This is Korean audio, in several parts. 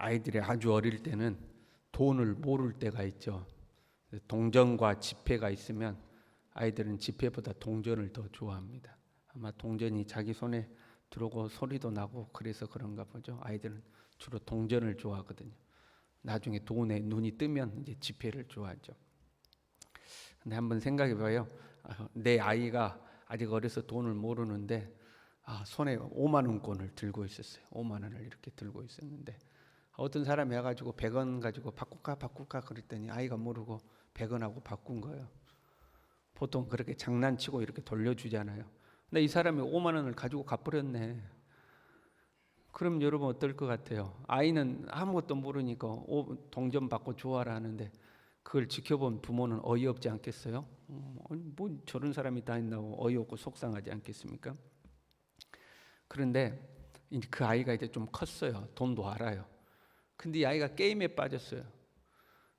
아이들이 아주 어릴 때는 돈을 모를 때가 있죠. 동전과 지폐가 있으면 아이들은 지폐보다 동전을 더 좋아합니다. 아마 동전이 자기 손에 들어오고 소리도 나고 그래서 그런가 보죠. 아이들은 주로 동전을 좋아하거든요. 나중에 돈에 눈이 뜨면 이제 지폐를 좋아하죠. 근데 한번 생각해 봐요. 내 아이가 아직 어려서 돈을 모르는데 손에 5만 원권을 들고 있었어요. 5만 원을 이렇게 들고 있었는데 어떤 사람이 와가지고 100원 가지고 바꿀까 그랬더니 아이가 모르고 100원하고 바꾼 거예요. 보통 그렇게 장난치고 이렇게 돌려주잖아요. 근데 이 사람이 5만 원을 가지고 가버렸네. 그럼 여러분 어떨 것 같아요? 아이는 아무것도 모르니까 동전 받고 좋아라 하는데 그걸 지켜본 부모는 어이없지 않겠어요? 뭐 저런 사람이 다 있나고 어이없고 속상하지 않겠습니까? 그런데 그 아이가 이제 좀 컸어요. 돈도 알아요. 근데 이 아이가 게임에 빠졌어요.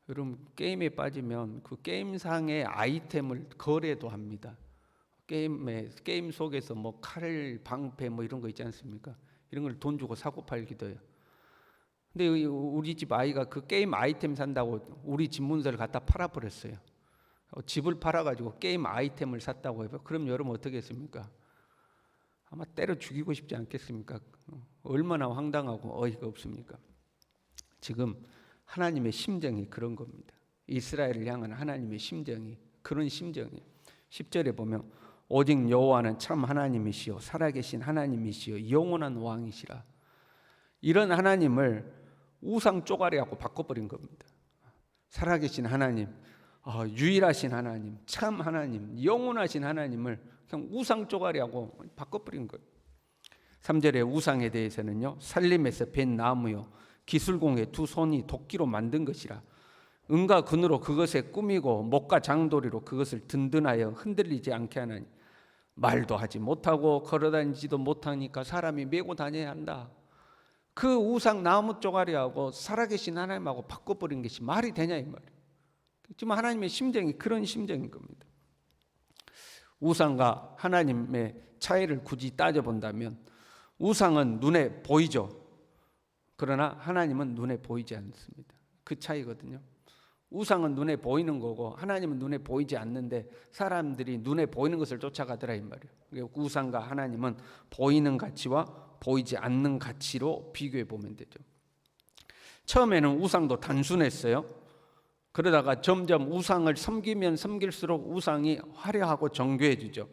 여러분 게임에 빠지면 그 게임상의 아이템을 거래도 합니다. 게임 속에서 뭐 칼, 방패 뭐 이런 거 있지 않습니까? 이런 걸 돈 주고 사고 팔기도 해요. 근데 우리 집 아이가 그 게임 아이템 산다고 우리 집 문서를 갖다 팔아버렸어요. 집을 팔아가지고 게임 아이템을 샀다고 해요. 그럼 여러분 어떻게 했습니까? 아마 때려 죽이고 싶지 않겠습니까? 얼마나 황당하고 어이가 없습니까? 지금 하나님의 심정이 그런 겁니다. 이스라엘을 향한 하나님의 심정이 그런 심정이에요. 10절에 보면 오직 여호와는 참 하나님이시요 살아계신 하나님이시요 영원한 왕이시라. 이런 하나님을 우상 쪼가리하고 바꿔버린 겁니다. 살아계신 하나님, 유일하신 하나님, 참 하나님, 영원하신 하나님을 그냥 우상 쪼가리하고 바꿔버린 거예요. 3절에 우상에 대해서는요, 살림에서 벤 나무요 기술공의 두 손이 도끼로 만든 것이라. 은과 금으로 그것에 꾸미고 목과 장도리로 그것을 든든하여 흔들리지 않게 하나니. 말도 하지 못하고 걸어다니지도 못하니까 사람이 메고 다녀야 한다. 그 우상 나무 쪼가리하고 살아계신 하나님하고 바꿔버린 것이 말이 되냐 이 말이에요. 지금 하나님의 심정이 그런 심정인 겁니다. 우상과 하나님의 차이를 굳이 따져본다면 우상은 눈에 보이죠. 그러나 하나님은 눈에 보이지 않습니다. 그 차이거든요. 우상은 눈에 보이는 거고 하나님은 눈에 보이지 않는데 사람들이 눈에 보이는 것을 쫓아가더라 이 말이에요. 우상과 하나님은 보이는 가치와 보이지 않는 가치로 비교해 보면 되죠. 처음에는 우상도 단순했어요. 그러다가 점점 우상을 섬기면 섬길수록 우상이 화려하고 정교해지죠.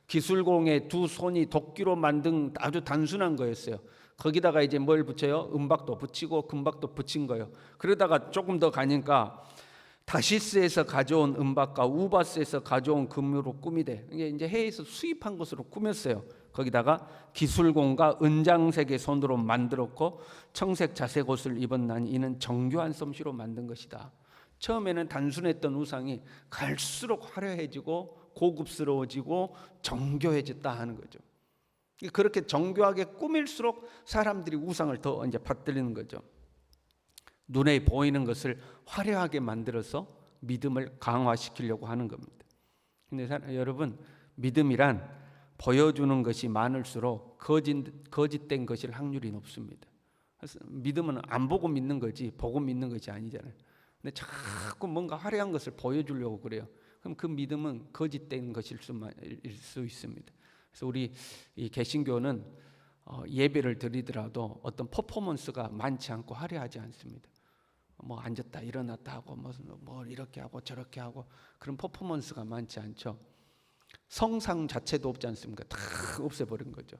기술공의 두 손이 도끼로 만든 아주 단순한 거였어요. 거기다가 이제 뭘 붙여요? 은박도 붙이고 금박도 붙인 거예요. 그러다가 조금 더 가니까 다시스에서 가져온 은박과 우바스에서 가져온 금으로 꾸미되 이게 이제 해에서 수입한 것으로 꾸몄어요. 거기다가 기술공과 은장색의 손으로 만들었고 청색 자색 옷을 입었나니 이는 정교한 솜씨로 만든 것이다. 처음에는 단순했던 우상이 갈수록 화려해지고 고급스러워지고 정교해졌다 하는 거죠. 그렇게 정교하게 꾸밀수록 사람들이 우상을 더 이제 받들리는 거죠. 눈에 보이는 것을 화려하게 만들어서 믿음을 강화시키려고 하는 겁니다. 근데 여러분 믿음이란 보여주는 것이 많을수록 거짓된 것일 확률이 높습니다. 그래서 믿음은 안 보고 믿는 거지 보고 믿는 것이 아니잖아요. 근데 자꾸 뭔가 화려한 것을 보여주려고 그래요. 그럼 그 믿음은 거짓된 것일 수 있습니다. 그래서 우리 이 개신교는 예배를 드리더라도 어떤 퍼포먼스가 많지 않고 화려하지 않습니다. 뭐 앉았다 일어났다 하고 뭐 이렇게 하고 저렇게 하고 그런 퍼포먼스가 많지 않죠. 성상 자체도 없지 않습니까? 다 없애버린 거죠.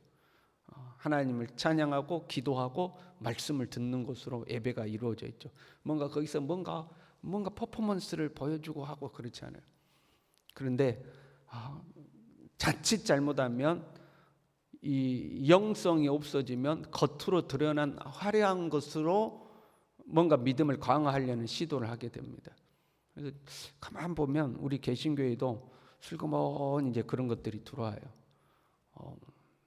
하나님을 찬양하고 기도하고 말씀을 듣는 것으로 예배가 이루어져 있죠. 뭔가 거기서 뭔가 퍼포먼스를 보여주고 하고 그렇지 않아요. 그런데 자칫 잘못하면 이 영성이 없어지면 겉으로 드러난 화려한 것으로 뭔가 믿음을 강화하려는 시도를 하게 됩니다. 그래서 가만 보면 우리 개신교에도 슬그머니 이제 그런 것들이 들어와요.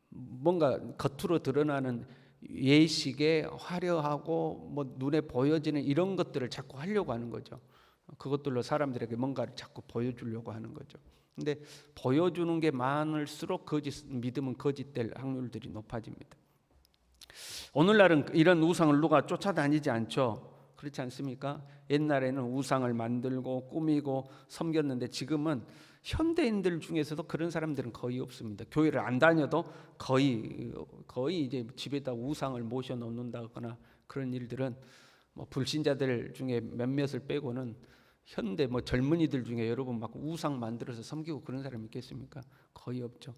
뭔가 겉으로 드러나는 예식에 화려하고 뭐 눈에 보여지는 이런 것들을 자꾸 하려고 하는 거죠. 그것들로 사람들에게 뭔가를 자꾸 보여주려고 하는 거죠. 근데 보여주는 게 많을수록 믿음은 거짓될 확률들이 높아집니다. 오늘날은 이런 우상을 누가 쫓아다니지 않죠. 그렇지 않습니까? 옛날에는 우상을 만들고 꾸미고 섬겼는데 지금은 현대인들 중에서도 그런 사람들은 거의 없습니다. 교회를 안 다녀도 거의 이제 집에다 우상을 모셔 놓는다거나 그런 일들은 뭐 불신자들 중에 몇몇을 빼고는 현대 뭐 젊은이들 중에 여러분 막 우상 만들어서 섬기고 그런 사람이 있겠습니까? 거의 없죠.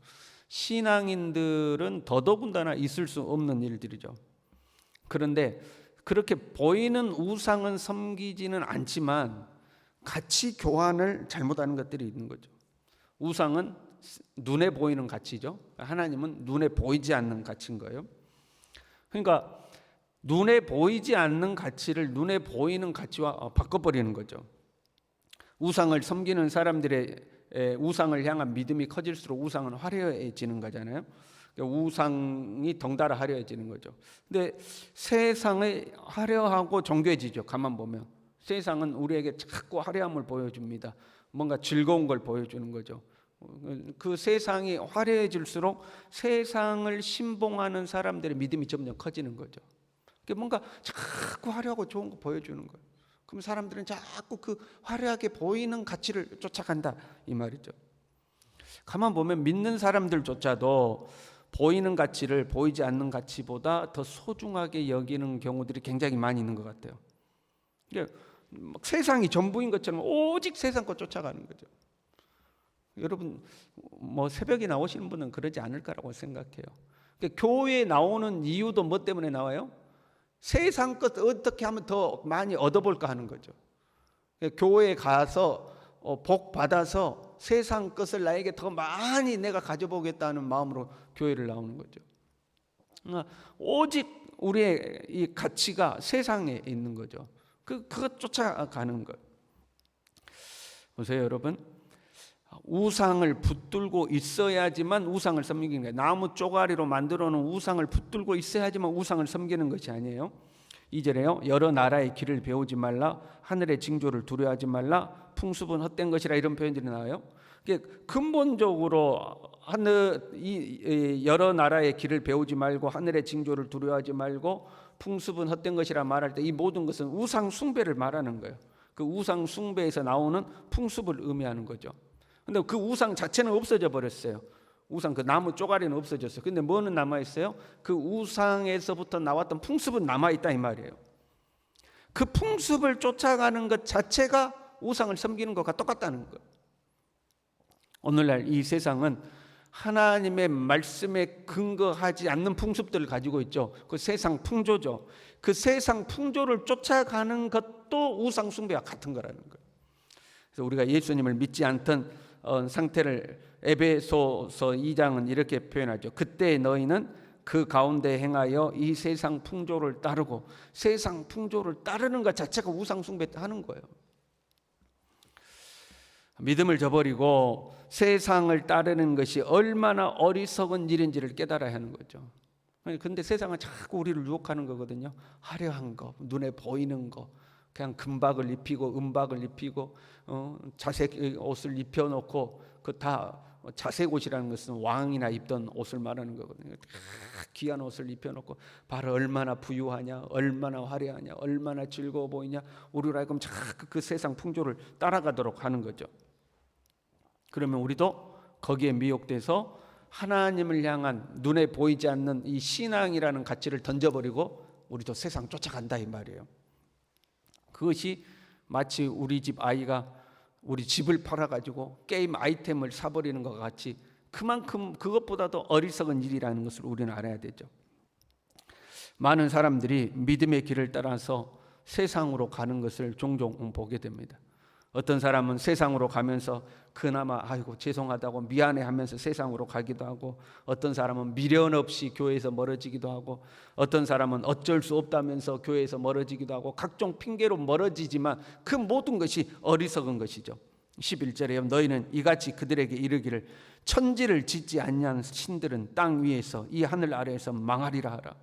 신앙인들은 더더군다나 있을 수 없는 일들이죠. 그런데 그렇게 보이는 우상은 섬기지는 않지만 가치 교환을 잘못하는 것들이 있는 거죠. 우상은 눈에 보이는 가치죠. 하나님은 눈에 보이지 않는 가치인 거예요. 그러니까 눈에 보이지 않는 가치를 눈에 보이는 가치와 바꿔버리는 거죠. 우상을 섬기는 사람들의 우상을 향한 믿음이 커질수록 우상은 화려해지는 거잖아요. 우상이 덩달아 화려해지는 거죠. 근데 세상이 화려하고 정교해지죠. 가만 보면 세상은 우리에게 자꾸 화려함을 보여줍니다. 뭔가 즐거운 걸 보여주는 거죠. 그 세상이 화려해질수록 세상을 신봉하는 사람들의 믿음이 점점 커지는 거죠. 뭔가 자꾸 화려하고 좋은 거 보여주는 거예요. 그럼 사람들은 자꾸 그 화려하게 보이는 가치를 쫓아간다 이 말이죠. 가만 보면 믿는 사람들조차도 보이는 가치를 보이지 않는 가치보다 더 소중하게 여기는 경우들이 굉장히 많이 있는 것 같아요. 세상이 전부인 것처럼 오직 세상 것 쫓아가는 거죠. 여러분 뭐 새벽에 나오시는 분은 그러지 않을 거라고 생각해요. 교회에 나오는 이유도 뭐 때문에 나와요? 세상 것 어떻게 하면 더 많이 얻어볼까 하는 거죠. 교회에 가서 복 받아서 세상 것을 나에게 더 많이 내가 가져보겠다는 마음으로 교회를 나오는 거죠. 오직 우리의 이 가치가 세상에 있는 거죠. 그것 쫓아가는 것. 보세요, 여러분. 우상을 붙들고 있어야지만 우상을 섬기는 거예요. 나무 쪼가리로 만들어 놓은 우상을 붙들고 있어야지만 우상을 섬기는 것이 아니에요. 2절에요. 여러 나라의 길을 배우지 말라. 하늘의 징조를 두려워하지 말라. 풍습은 헛된 것이라 이런 표현들이 나와요. 근본적으로 여러 나라의 길을 배우지 말고 하늘의 징조를 두려워하지 말고 풍습은 헛된 것이라 말할 때 이 모든 것은 우상 숭배를 말하는 거예요. 그 우상 숭배에서 나오는 풍습을 의미하는 거죠. 근데 그 우상 자체는 없어져 버렸어요. 우상 그 나무 쪼가리는 없어졌어요. 근데 뭐는 남아 있어요? 그 우상에서부터 나왔던 풍습은 남아 있다 이 말이에요. 그 풍습을 쫓아가는 것 자체가 우상을 섬기는 것과 똑같다는 거예요. 오늘날 이 세상은 하나님의 말씀에 근거하지 않는 풍습들을 가지고 있죠. 그 세상 풍조죠. 그 세상 풍조를 쫓아가는 것도 우상 숭배와 같은 거라는 거예요. 그래서 우리가 예수님을 믿지 않던 상태를 에베소서 2장은 이렇게 표현하죠. 그때 너희는 그 가운데 행하여 이 세상 풍조를 따르고 세상 풍조를 따르는 것 자체가 우상 숭배하는 거예요. 믿음을 저버리고 세상을 따르는 것이 얼마나 어리석은 일인지를 깨달아야 하는 거죠. 그런데 세상은 자꾸 우리를 유혹하는 거거든요. 화려한 거, 눈에 보이는 거, 그냥 금박을 입히고 은박을 입히고 자색 옷을 입혀놓고 그 다 자색 옷이라는 것은 왕이나 입던 옷을 말하는 거거든요. 귀한 옷을 입혀놓고 바로 얼마나 부유하냐, 얼마나 화려하냐, 얼마나 즐거워 보이냐, 우리로 하여금 자꾸 그 세상 풍조를 따라가도록 하는 거죠. 그러면 우리도 거기에 미혹돼서 하나님을 향한 눈에 보이지 않는 이 신앙이라는 가치를 던져버리고 우리도 세상 쫓아간다 이 말이에요. 그것이 마치 우리 집 아이가 우리 집을 팔아가지고 게임 아이템을 사버리는 것과 같이 그만큼 그것보다도 어리석은 일이라는 것을 우리는 알아야 되죠. 많은 사람들이 믿음의 길을 따라서 세상으로 가는 것을 종종 보게 됩니다. 어떤 사람은 세상으로 가면서 그나마 아이고 죄송하다고 미안해하면서 세상으로 가기도 하고, 어떤 사람은 미련 없이 교회에서 멀어지기도 하고, 어떤 사람은 어쩔 수 없다면서 교회에서 멀어지기도 하고, 각종 핑계로 멀어지지만 그 모든 것이 어리석은 것이죠. 11절에 너희는 이같이 그들에게 이르기를 천지를 짓지 아니한 신들은 땅 위에서 이 하늘 아래에서 망하리라 하라.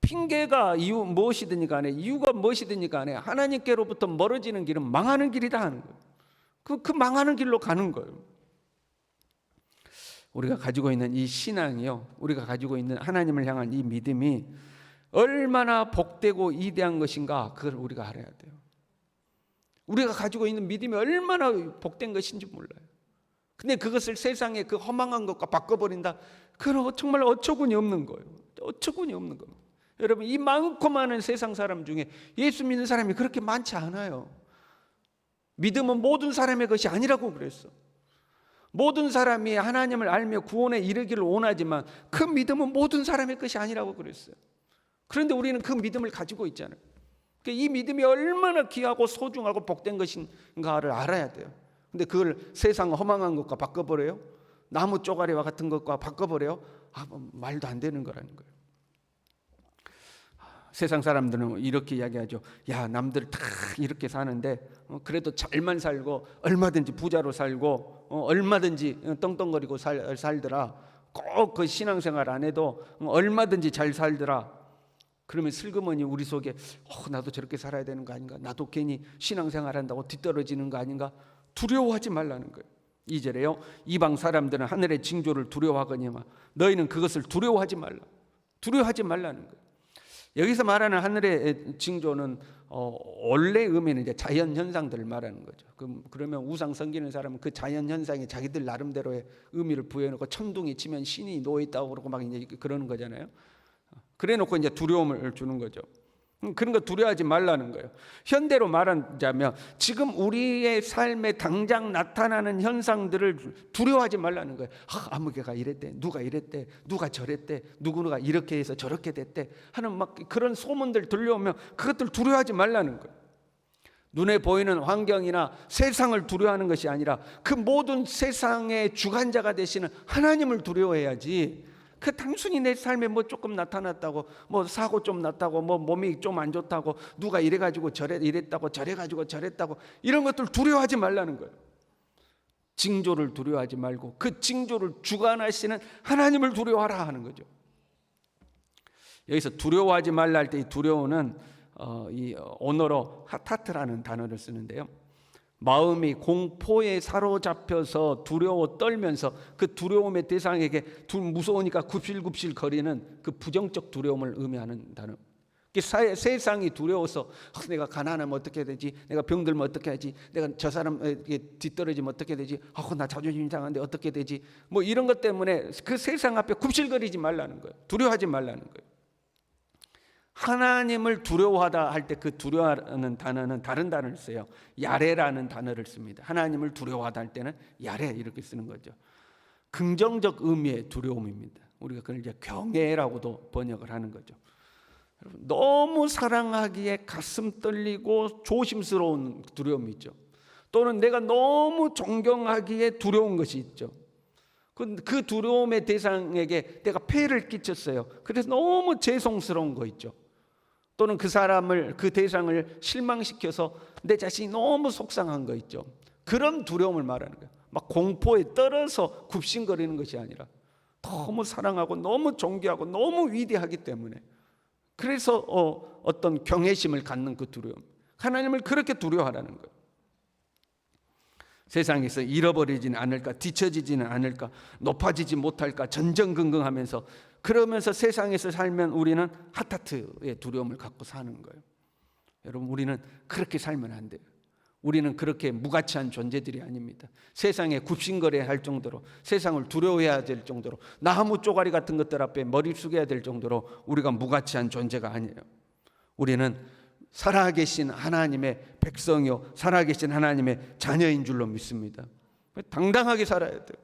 핑계가 이유 무엇이든지 간에, 이유가 무엇이든지 간에 하나님께로부터 멀어지는 길은 망하는 길이다 하는 거예요. 그 망하는 길로 가는 거예요. 우리가 가지고 있는 이 신앙이요, 우리가 가지고 있는 하나님을 향한 이 믿음이 얼마나 복되고 위대한 것인가, 그걸 우리가 알아야 돼요. 우리가 가지고 있는 믿음이 얼마나 복된 것인지 몰라요. 근데 그것을 세상의 그 허망한 것과 바꿔버린다, 그건 정말 어처구니 없는 거예요. 어처구니 없는 겁니다. 여러분, 이 많고 많은 세상 사람 중에 예수 믿는 사람이 그렇게 많지 않아요. 믿음은 모든 사람의 것이 아니라고 그랬어. 모든 사람이 하나님을 알며 구원에 이르기를 원하지만 그 믿음은 모든 사람의 것이 아니라고 그랬어요. 그런데 우리는 그 믿음을 가지고 있잖아요. 이 믿음이 얼마나 귀하고 소중하고 복된 것인가를 알아야 돼요. 근데 그걸 세상 허망한 것과 바꿔버려요? 나무 쪼가리와 같은 것과 바꿔버려요? 말도 안 되는 거라는 거예요. 세상 사람들은 이렇게 이야기하죠. 야, 남들 다 이렇게 사는데 그래도 잘만 살고 얼마든지 부자로 살고 얼마든지 떵떵거리고 살더라. 꼭 그 신앙생활 안 해도 얼마든지 잘 살더라. 그러면 슬그머니 우리 속에 나도 저렇게 살아야 되는 거 아닌가, 나도 괜히 신앙생활 한다고 뒤떨어지는 거 아닌가, 두려워하지 말라는 거예요. 2절에요. 이방 사람들은 하늘의 징조를 두려워하거니와 너희는 그것을 두려워하지 말라. 두려워하지 말라는 거예요. 여기서 말하는 하늘의 징조는 원래 의미는 이제 자연 현상들을 말하는 거죠. 그러면 우상 섬기는 사람은 그 자연 현상에 자기들 나름대로의 의미를 부여해놓고 천둥이 치면 신이 놓여 있다고 그러고 막 이제 그러는 거잖아요. 그래놓고 이제 두려움을 주는 거죠. 그런 거 두려워하지 말라는 거예요. 현대로 말하자면 지금 우리의 삶에 당장 나타나는 현상들을 두려워하지 말라는 거예요. 아무개가 이랬대, 누가 이랬대, 누가 저랬대, 누구가 이렇게 해서 저렇게 됐대 하는 막 그런 소문들 들려오면 그것들 두려워하지 말라는 거예요. 눈에 보이는 환경이나 세상을 두려워하는 것이 아니라 그 모든 세상의 주관자가 되시는 하나님을 두려워해야지. 그 단순히 내 삶에 뭐 조금 나타났다고, 뭐 사고 좀 났다고, 뭐 몸이 좀 안 좋다고, 누가 이래가지고 이랬다고, 저래가지고 저랬다고, 이런 것들 두려워하지 말라는 거예요. 징조를 두려워하지 말고 그 징조를 주관하시는 하나님을 두려워하라 하는 거죠. 여기서 두려워하지 말라 할 때 이 두려움은 이 언어로 하타트라는 단어를 쓰는데요. 마음이 공포에 사로잡혀서 두려워 떨면서 그 두려움의 대상에게 무서우니까 굽실굽실 거리는 그 부정적 두려움을 의미하는 단어. 세상이 두려워서 내가 가난하면 어떻게 되지, 내가 병들면 어떻게 하지, 내가 저 사람에게 뒤떨어지면 어떻게 되지, 나 자존심 상한데 어떻게 되지, 뭐 이런 것 때문에 그 세상 앞에 굽실거리지 말라는 거예요. 두려워하지 말라는 거예요. 하나님을 두려워하다 할 때 그 두려워하는 단어는 다른 단어를 써요. 야레라는 단어를 씁니다. 하나님을 두려워하다 할 때는 야레 이렇게 쓰는 거죠. 긍정적 의미의 두려움입니다. 우리가 그걸 이제 경외라고도 번역을 하는 거죠. 여러분, 너무 사랑하기에 가슴 떨리고 조심스러운 두려움이 있죠. 또는 내가 너무 존경하기에 두려운 것이 있죠. 그 두려움의 대상에게 내가 폐해를 끼쳤어요. 그래서 너무 죄송스러운 거 있죠. 또는 그 사람을, 그 대상을 실망시켜서 내 자신이 너무 속상한 거 있죠. 그런 두려움을 말하는 거예요. 막 공포에 떨어서 굽신거리는 것이 아니라 너무 사랑하고 너무 존경하고 너무 위대하기 때문에, 그래서 어떤 경외심을 갖는 그 두려움, 하나님을 그렇게 두려워하라는 거예요. 세상에서 잃어버리지는 않을까, 뒤처지지는 않을까, 높아지지 못할까 전전긍긍하면서, 그러면서 세상에서 살면 우리는 하타트의 두려움을 갖고 사는 거예요. 여러분, 우리는 그렇게 살면 안 돼요. 우리는 그렇게 무가치한 존재들이 아닙니다. 세상에 굽신거려야 할 정도로, 세상을 두려워해야 될 정도로, 나무 쪼가리 같은 것들 앞에 머리 숙여야 될 정도로 우리가 무가치한 존재가 아니에요. 우리는 살아계신 하나님의 백성이요, 살아계신 하나님의 자녀인 줄로 믿습니다. 당당하게 살아야 돼요.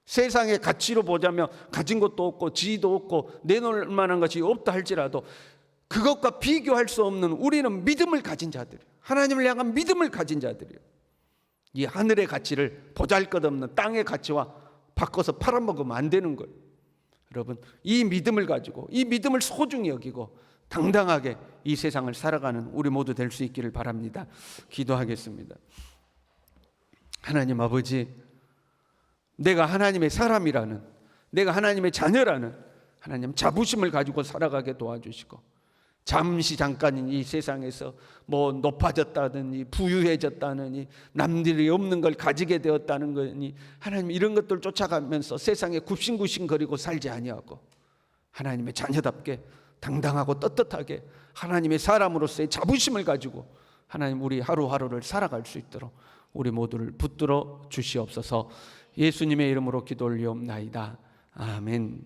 세상의 가치로 보자면 가진 것도 없고 지위도 없고 내놓을 만한 것이 없다 할지라도 그것과 비교할 수 없는 우리는 믿음을 가진 자들이에요. 하나님을 향한 믿음을 가진 자들이에요. 이 하늘의 가치를 보잘것없는 땅의 가치와 바꿔서 팔아먹으면 안 되는 거예요. 여러분, 이 믿음을 가지고, 이 믿음을 소중히 여기고 당당하게 이 세상을 살아가는 우리 모두 될 수 있기를 바랍니다. 기도하겠습니다. 하나님 아버지, 내가 하나님의 사람이라는, 내가 하나님의 자녀라는 하나님 자부심을 가지고 살아가게 도와주시고, 잠시 잠깐 이 세상에서 뭐 높아졌다느니 부유해졌다느니 남들이 없는 걸 가지게 되었다는 거니 하나님 이런 것들 쫓아가면서 세상에 굽신굽신거리고 살지 아니하고 하나님의 자녀답게 당당하고 떳떳하게 하나님의 사람으로서의 자부심을 가지고 하나님 우리 하루하루를 살아갈 수 있도록 우리 모두를 붙들어 주시옵소서. 예수님의 이름으로 기도 올리옵나이다. 아멘.